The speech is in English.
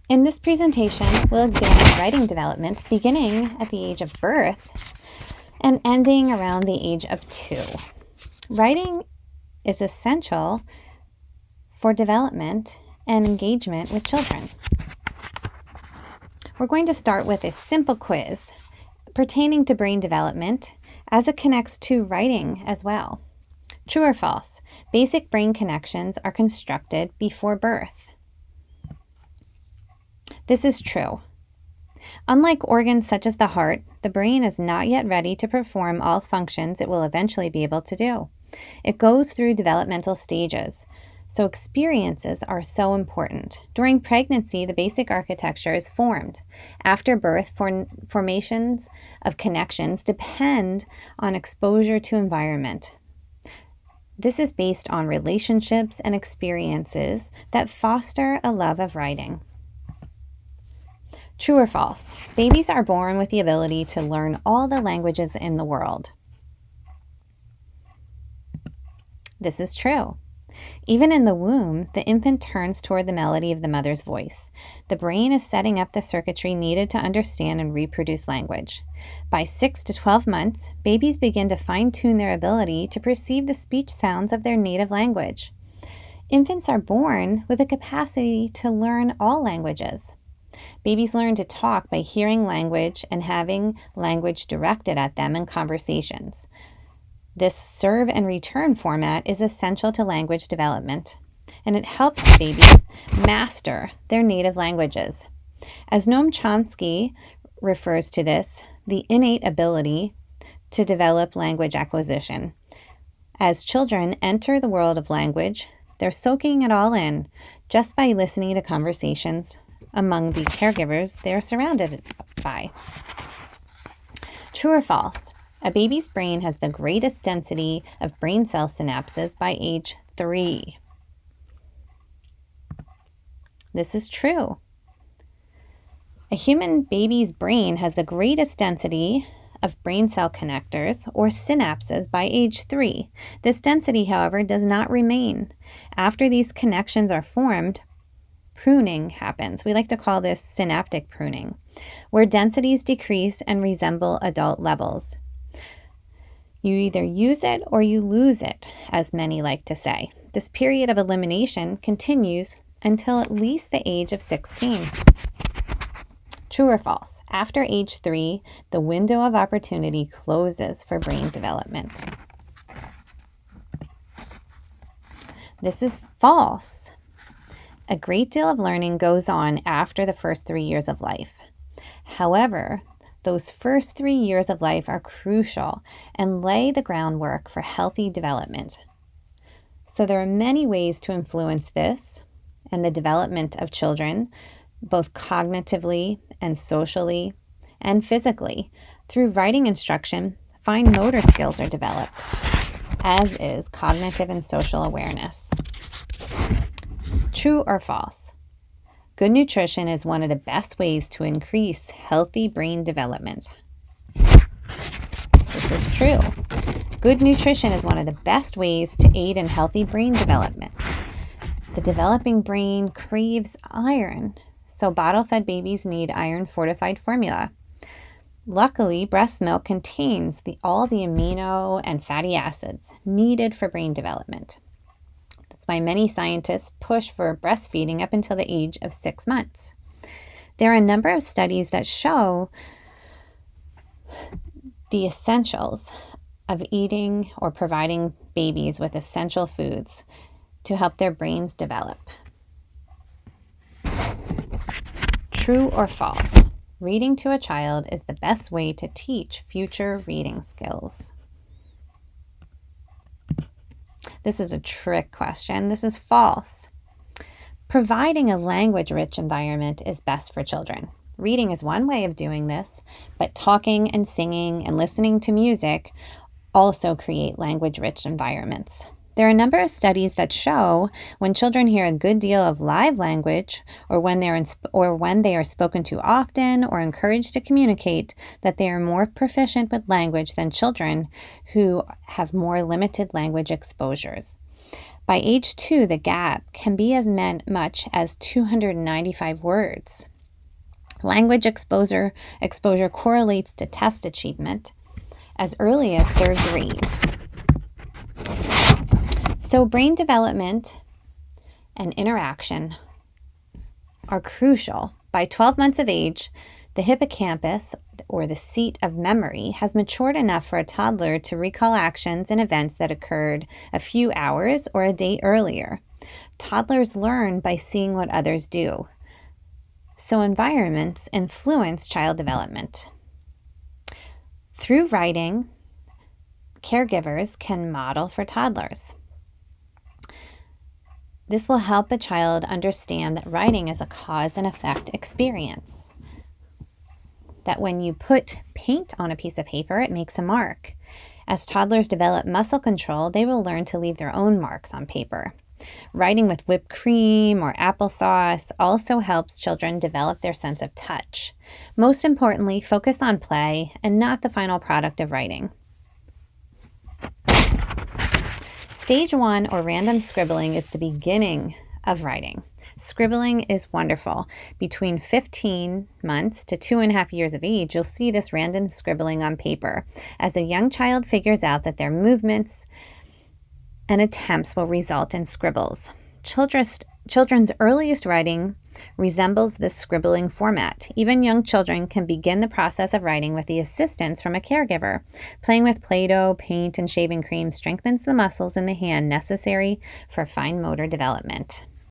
In this presentation, we'll examine writing development beginning at the age of birth and ending around the age of 2. Writing is essential for development and engagement with children. We're going to start with a simple quiz pertaining to brain development as it connects to writing as well. True or false? Basic brain connections are constructed before birth. This is true. Unlike organs such as the heart, the brain is not yet ready to perform all functions it will eventually be able to do. It goes through developmental stages, so experiences are so important. During pregnancy, the basic architecture is formed. After birth, formations of connections depend on exposure to environment. This is based on relationships and experiences that foster a love of writing. True or false? Babies are born with the ability to learn all the languages in the world. This is true. Even in the womb, the infant turns toward the melody of the mother's voice. The brain is setting up the circuitry needed to understand and reproduce language. By 6 to 12 months, babies begin to fine-tune their ability to perceive the speech sounds of their native language. Infants are born with a capacity to learn all languages. Babies learn to talk by hearing language and having language directed at them in conversations. This serve and return format is essential to language development, and it helps babies master their native languages. As Noam Chomsky refers to this, the innate ability to develop language acquisition. As children enter the world of language, they're soaking it all in just by listening to conversations among the caregivers they are surrounded by. True or false? A baby's brain has the greatest density of brain cell synapses by age 3. This is true. A human baby's brain has the greatest density of brain cell connectors, or synapses, by age 3. This density, however, does not remain. After these connections are formed, pruning happens. We like to call this synaptic pruning, where densities decrease and resemble adult levels. You either use it or you lose it, as many like to say. This period of elimination continues until at least the age of 16. True or false? After age 3, the window of opportunity closes for brain development. This is false. A great deal of learning goes on after the first 3 years of life. However, those first 3 years of life are crucial and lay the groundwork for healthy development. So there are many ways to influence this and the development of children, both cognitively and socially and physically. Through writing instruction, fine motor skills are developed, as is cognitive and social awareness. True or false? Good nutrition is one of the best ways to increase healthy brain development. This is true. Good nutrition is one of the best ways to aid in healthy brain development. The developing brain craves iron, so bottle-fed babies need iron-fortified formula. Luckily, breast milk contains all the amino and fatty acids needed for brain development. Why many scientists push for breastfeeding up until the age of 6 months. There are a number of studies that show the essentials of eating or providing babies with essential foods to help their brains develop. True or false? Reading to a child is the best way to teach future reading skills. This is a trick question. This is false. Providing a language-rich environment is best for children. Reading is one way of doing this, but talking and singing and listening to music also create language-rich environments. There are a number of studies that show when children hear a good deal of live language or when they are spoken to often or encouraged to communicate, that they are more proficient with language than children who have more limited language exposures. By age 2, the gap can be as much as 295 words. Language exposure correlates to test achievement as early as 3rd grade. So brain development and interaction are crucial. By 12 months of age, the hippocampus, or the seat of memory, has matured enough for a toddler to recall actions and events that occurred a few hours or a day earlier. Toddlers learn by seeing what others do. So environments influence child development. Through writing, caregivers can model for toddlers. This will help a child understand that writing is a cause and effect experience. That when you put paint on a piece of paper, it makes a mark. As toddlers develop muscle control, they will learn to leave their own marks on paper. Writing with whipped cream or applesauce also helps children develop their sense of touch. Most importantly, focus on play and not the final product of writing. Stage 1, or random scribbling, is the beginning of writing. Scribbling is wonderful. Between 15 months to 2.5 years of age, you'll see this random scribbling on paper as a young child figures out that their movements and attempts will result in scribbles. Children's earliest writing resembles this scribbling format. Even young children can begin the process of writing with the assistance from a caregiver. Playing with Play-Doh, paint, and shaving cream strengthens the muscles in the hand necessary for fine motor development.